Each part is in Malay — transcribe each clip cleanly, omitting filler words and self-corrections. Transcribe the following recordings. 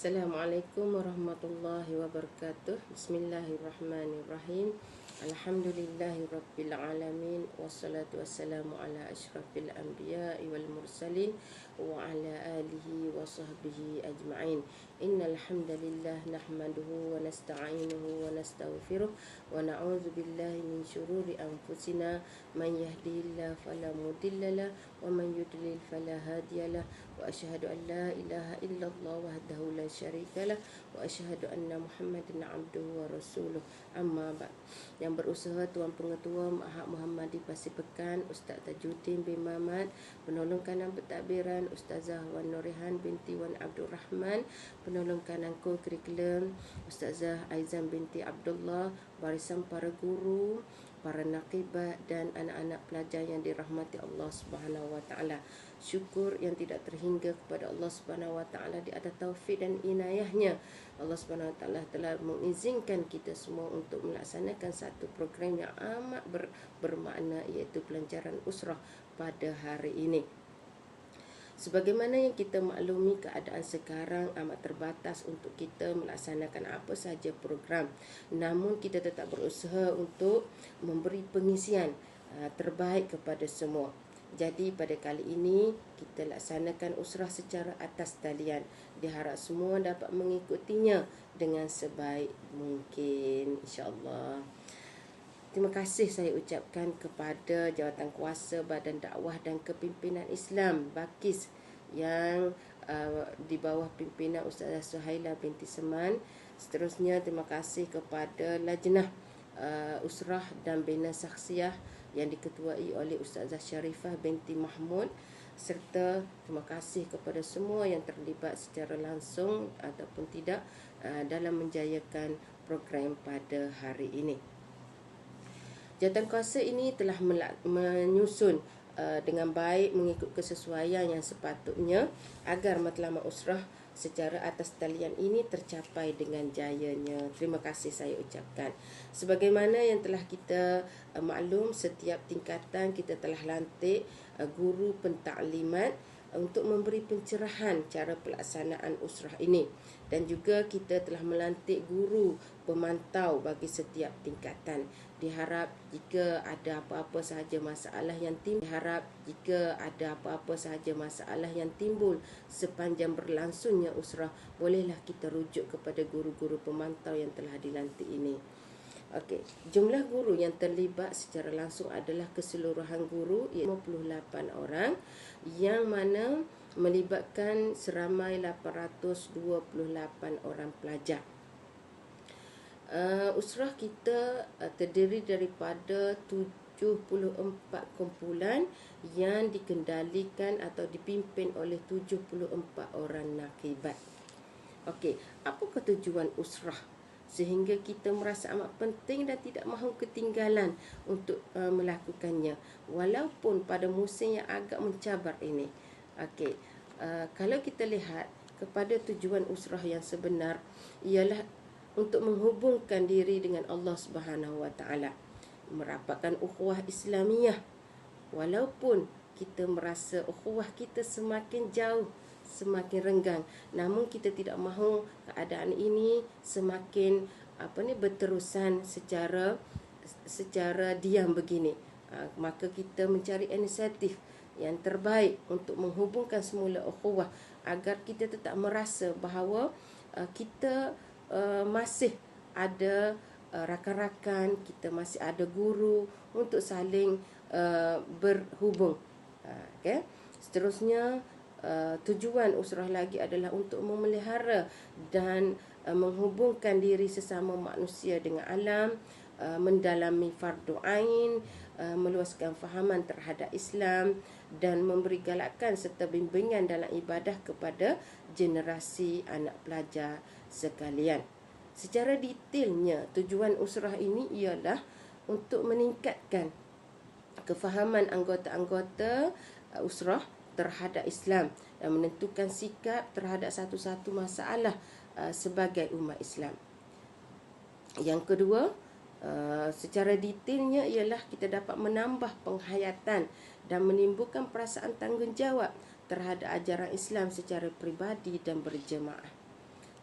Assalamualaikum warahmatullahi wabarakatuh. Bismillahirrahmanirrahim. Alhamdulillahirabbil alamin wassalatu wassalamu ala asyrafil anbiya'i wal mursalin wa ala alihi wa sahbihi ajma'in. Innal hamdalillah nahmaduhu wa nasta'inuhu wa nastaghfiruh wa na'udzu billahi min syururi anfusina man yahdihillahu fala mudhillalah wa man yudlil fala hadiyalah wa asyhadu an la ilaha illallah wahdahu la syarikalah wa asyhadu anna Muhammadan abduhu wa rasuluh. Amma ba'd. Yang berusaha Tuan Pengetua Ma'had Muhammadi Pasir Pekan, Ustaz Tajuddin bin Mamat, penolong kanan pentadbiran Ustazah Wan Nurihan binti Wan Abdul Rahman, penolong kanan kurikulum Ustazah Aizan binti Abdullah, barisan para guru, para naqibat dan anak-anak pelajar yang dirahmati Allah Subhanahu wa taala. Syukur yang tidak terhingga kepada Allah Subhanahu wa taala di atas taufik dan inayahnya. Allah Subhanahu wa taala telah mengizinkan kita semua untuk melaksanakan satu program yang amat bermakna, iaitu pelancaran usrah pada hari ini. Sebagaimana yang kita maklumi, keadaan sekarang amat terbatas untuk kita melaksanakan apa sahaja program. Namun kita tetap berusaha untuk memberi pengisian terbaik kepada semua. Jadi pada kali ini kita laksanakan usrah secara atas talian. Diharap semua dapat mengikutinya dengan sebaik mungkin, insya-Allah. Terima kasih saya ucapkan kepada Jawatankuasa Badan Dakwah dan Kepimpinan Islam BAKIS yang di bawah pimpinan Ustazah Suhaila binti Seman. Seterusnya terima kasih kepada Lajnah Usrah dan Bina Saksiah yang diketuai oleh Ustazah Sharifah binti Mahmud, serta terima kasih kepada semua yang terlibat secara langsung ataupun tidak dalam menjayakan program pada hari ini. Jawatankuasa ini telah menyusun dengan baik mengikut kesesuaian yang sepatutnya agar matlamat usrah secara atas talian ini tercapai dengan jayanya. Terima kasih saya ucapkan. Sebagaimana yang telah kita maklum, setiap tingkatan kita telah lantik guru pentaklimat untuk memberi pencerahan cara pelaksanaan usrah ini, dan juga kita telah melantik guru pemantau bagi setiap tingkatan. Diharap jika ada apa-apa sahaja masalah yang timbul sepanjang berlangsungnya usrah, bolehlah kita rujuk kepada guru-guru pemantau yang telah dilantik ini. Okey, jumlah guru yang terlibat secara langsung adalah keseluruhan guru, iaitu 58 orang, yang mana melibatkan seramai 828 orang pelajar. Usrah kita terdiri daripada 74 kumpulan yang dikendalikan atau dipimpin oleh 74 orang naqibat. Okey, apakah tujuan usrah? Sehingga kita merasa amat penting dan tidak mahu ketinggalan untuk melakukannya, walaupun pada musim yang agak mencabar ini. Okey, kalau kita lihat kepada tujuan usrah yang sebenar, ialah untuk menghubungkan diri dengan Allah Subhanahu wa taala, merapatkan ukhuwah Islamiyah. Walaupun kita merasa ukhuwah kita semakin jauh, semakin renggang, namun kita tidak mahu keadaan ini semakin berterusan secara diam begini. Maka kita mencari inisiatif yang terbaik untuk menghubungkan semula ukhuwah, agar kita tetap merasa bahawa kita masih ada rakan-rakan, kita masih ada guru untuk saling berhubung. Okay? Seterusnya, tujuan usrah lagi adalah untuk memelihara dan menghubungkan diri sesama manusia dengan alam, mendalami fardu ain, meluaskan fahaman terhadap Islam, dan memberi galakan serta bimbingan dalam ibadah kepada generasi anak pelajar sekalian. Secara detailnya, tujuan usrah ini ialah untuk meningkatkan kefahaman anggota-anggota usrah terhadap Islam dan menentukan sikap terhadap satu-satu masalah sebagai umat Islam. Yang kedua, secara detailnya ialah kita dapat menambah penghayatan dan menimbulkan perasaan tanggungjawab terhadap ajaran Islam secara peribadi dan berjemaah.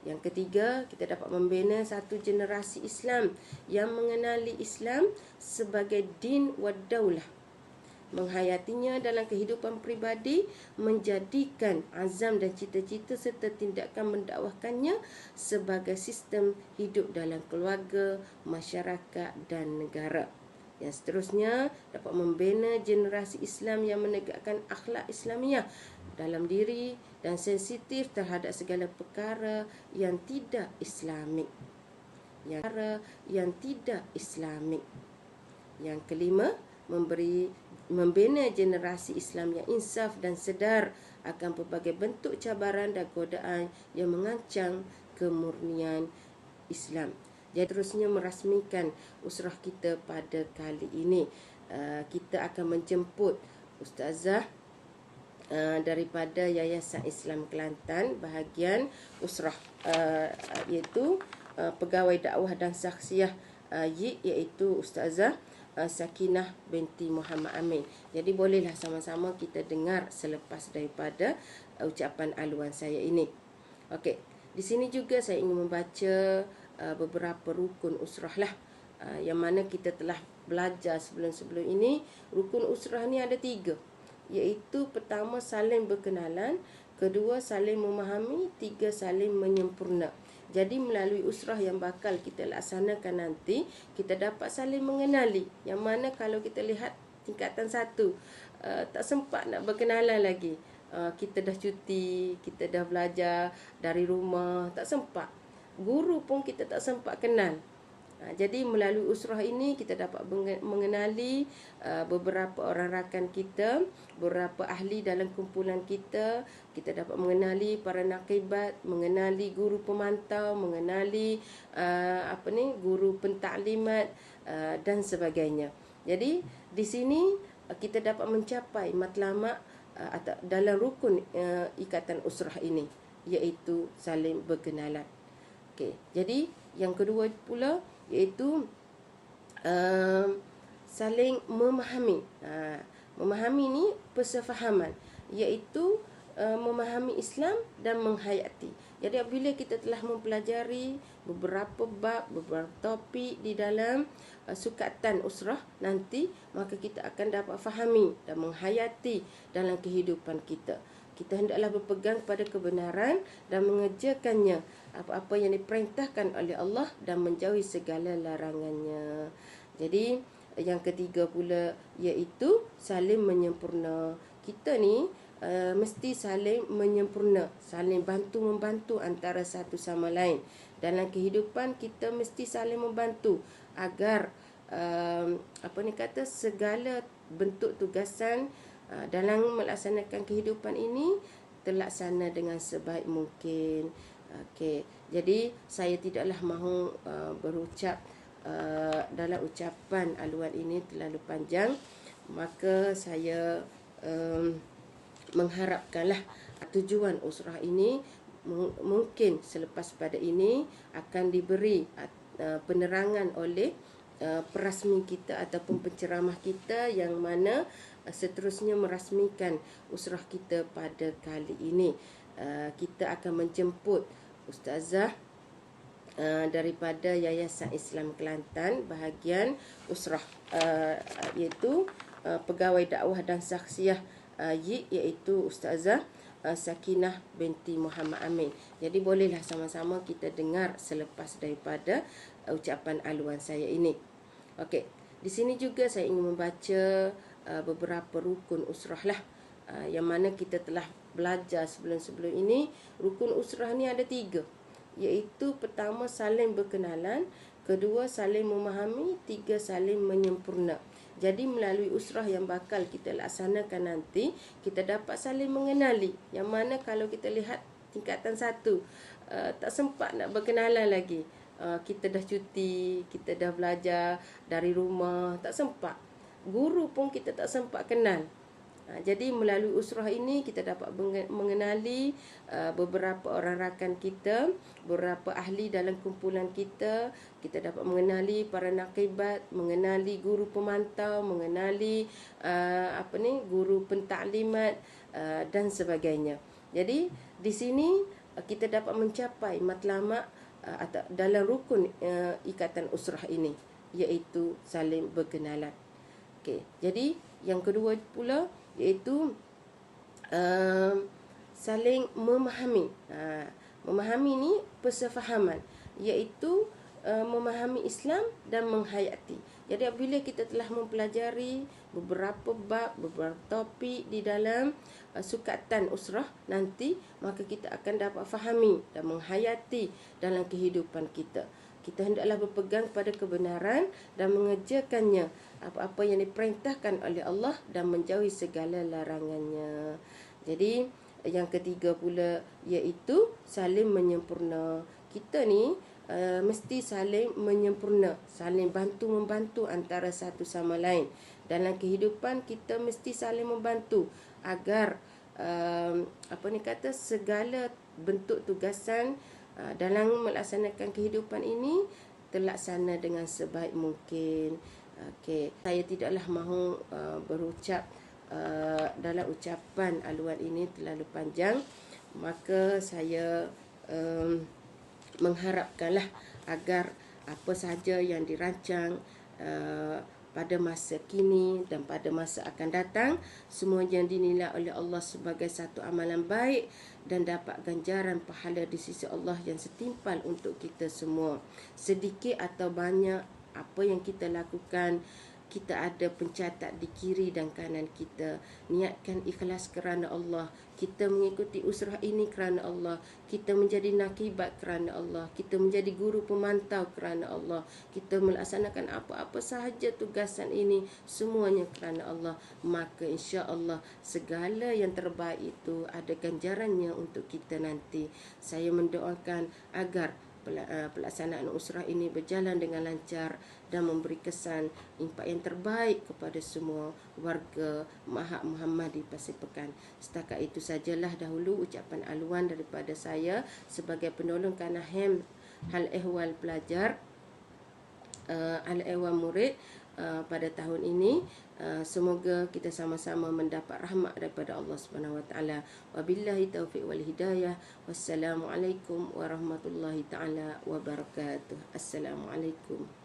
Yang ketiga, kita dapat membina satu generasi Islam yang mengenali Islam sebagai din wa daulah, menghayatinya dalam kehidupan peribadi, menjadikan azam dan cita-cita serta tindakan mendakwahkannya sebagai sistem hidup dalam keluarga, masyarakat dan negara. Yang seterusnya, dapat membina generasi Islam yang menegakkan akhlak Islamiah dalam diri dan sensitif terhadap segala perkara yang tidak Islamik. Yang kelima, membina generasi Islam yang insaf dan sedar akan pelbagai bentuk cabaran dan godaan yang mengancam kemurnian Islam. Jadi terusnya merasmikan usrah kita pada kali ini. Kita akan menjemput Ustazah daripada Yayasan Islam Kelantan bahagian usrah, iaitu Pegawai Dakwah dan Saksiah YIK, iaitu Ustazah Sakinah binti Muhammad Amin. Jadi bolehlah sama-sama kita dengar selepas daripada ucapan aluan saya ini. Okey, di sini juga saya ingin membaca beberapa rukun usrah lah, yang mana kita telah belajar sebelum-sebelum ini. Rukun usrah ni ada 3, iaitu pertama saling berkenalan, kedua saling memahami, 3 saling menyempurna. Jadi melalui usrah yang bakal kita laksanakan nanti, kita dapat saling mengenali, yang mana kalau kita lihat tingkatan 1, tak sempat nak berkenalan lagi. Kita dah cuti, kita dah belajar dari rumah, tak sempat. Guru pun kita tak sempat kenal. Jadi melalui usrah ini kita dapat mengenali beberapa orang rakan kita, beberapa ahli dalam kumpulan kita. Kita dapat mengenali para naqibat, mengenali guru pemantau, mengenali guru pentaklimat dan sebagainya. Jadi di sini kita dapat mencapai matlamat dalam rukun ikatan usrah ini, iaitu saling berkenalan. Okey, jadi yang kedua pula iaitu saling memahami. Memahami ni persefahaman, iaitu memahami Islam dan menghayati. Jadi apabila kita telah mempelajari beberapa bab, beberapa topik di dalam sukatan usrah nanti, maka kita akan dapat fahami dan menghayati dalam kehidupan kita. Kita hendaklah berpegang pada kebenaran dan mengerjakannya apa-apa yang diperintahkan oleh Allah dan menjauhi segala larangannya. Jadi yang ketiga pula iaitu saling menyempurna. Kita ni mesti saling menyempurna, saling bantu-membantu antara satu sama lain. Dalam kehidupan kita mesti saling membantu agar segala bentuk tugasan dalam melaksanakan kehidupan ini terlaksana dengan sebaik mungkin. Okey, jadi saya tidaklah mahu berucap dalam ucapan aluan ini terlalu panjang, maka saya mengharapkanlah tujuan usrah ini mungkin selepas pada ini akan diberi penerangan oleh perasmi kita ataupun penceramah kita, yang mana seterusnya merasmikan usrah kita pada kali ini. Kita akan menjemput Ustazah daripada Yayasan Islam Kelantan bahagian usrah, iaitu Pegawai Dakwah dan Saksiah YIK, iaitu Ustazah Sakinah binti Muhammad Amin. Jadi bolehlah sama-sama kita dengar selepas daripada ucapan aluan saya ini. Okey, di sini juga saya ingin membaca beberapa rukun usrah lah, yang mana kita telah belajar sebelum-sebelum ini. Rukun usrah ni ada 3, iaitu pertama saling berkenalan, kedua saling memahami, 3 saling menyempurna. Jadi melalui usrah yang bakal kita laksanakan nanti, kita dapat saling mengenali, yang mana kalau kita lihat tingkatan 1, tak sempat nak berkenalan lagi. Kita dah cuti, kita dah belajar dari rumah, tak sempat. Guru pun kita tak sempat kenal. Jadi melalui usrah ini kita dapat mengenali beberapa orang rakan kita, beberapa ahli dalam kumpulan kita. Kita dapat mengenali para naqibat, mengenali guru pemantau, mengenali guru pentaklimat dan sebagainya. Jadi di sini kita dapat mencapai matlamat atau dalam rukun ikatan usrah ini, iaitu saling berkenalan. Okey, jadi yang kedua pula iaitu saling memahami. Memahami ni persefahaman, iaitu memahami Islam dan menghayati. Jadi apabila kita telah mempelajari beberapa bab, beberapa topik di dalam sukatan usrah nanti, maka kita akan dapat fahami dan menghayati dalam kehidupan kita. Kita hendaklah berpegang pada kebenaran dan mengerjakannya apa-apa yang diperintahkan oleh Allah dan menjauhi segala larangannya. Jadi yang ketiga pula iaitu saling menyempurna. Kita ni mesti saling menyempurna, saling bantu-membantu antara satu sama lain. Dalam kehidupan kita mesti saling membantu agar segala bentuk tugasan dalam melaksanakan kehidupan ini terlaksana dengan sebaik mungkin. Okey, saya tidaklah mahu berucap dalam ucapan aluan ini terlalu panjang, maka saya mengharapkanlah agar apa sahaja yang dirancang pada masa kini dan pada masa akan datang, semua yang dinilai oleh Allah sebagai satu amalan baik dan dapat ganjaran pahala di sisi Allah yang setimpal untuk kita semua. Sedikit atau banyak apa yang kita lakukan, kita ada pencatat di kiri dan kanan kita. Niatkan ikhlas kerana Allah. Kita mengikuti usrah ini kerana Allah. Kita menjadi nakibat kerana Allah. Kita menjadi guru pemantau kerana Allah. Kita melaksanakan apa-apa sahaja tugasan ini, semuanya kerana Allah. Maka insya-Allah segala yang terbaik itu ada ganjarannya untuk kita nanti. Saya mendoakan agar pelaksanaan usrah ini berjalan dengan lancar dan memberi kesan impak yang terbaik kepada semua warga Mahat Muhammadi Pasir Pekan. Setakat itu sajalah dahulu ucapan aluan daripada saya sebagai penolong kanahem hal ehwal pelajar, hal ehwal murid pada tahun ini. Semoga kita sama-sama mendapat rahmat daripada Allah Subhanahu Wa Taala. Wabillahi taufiq wal hidayah. Wassalamualaikum warahmatullahi taala wabarakatuh. Assalamualaikum.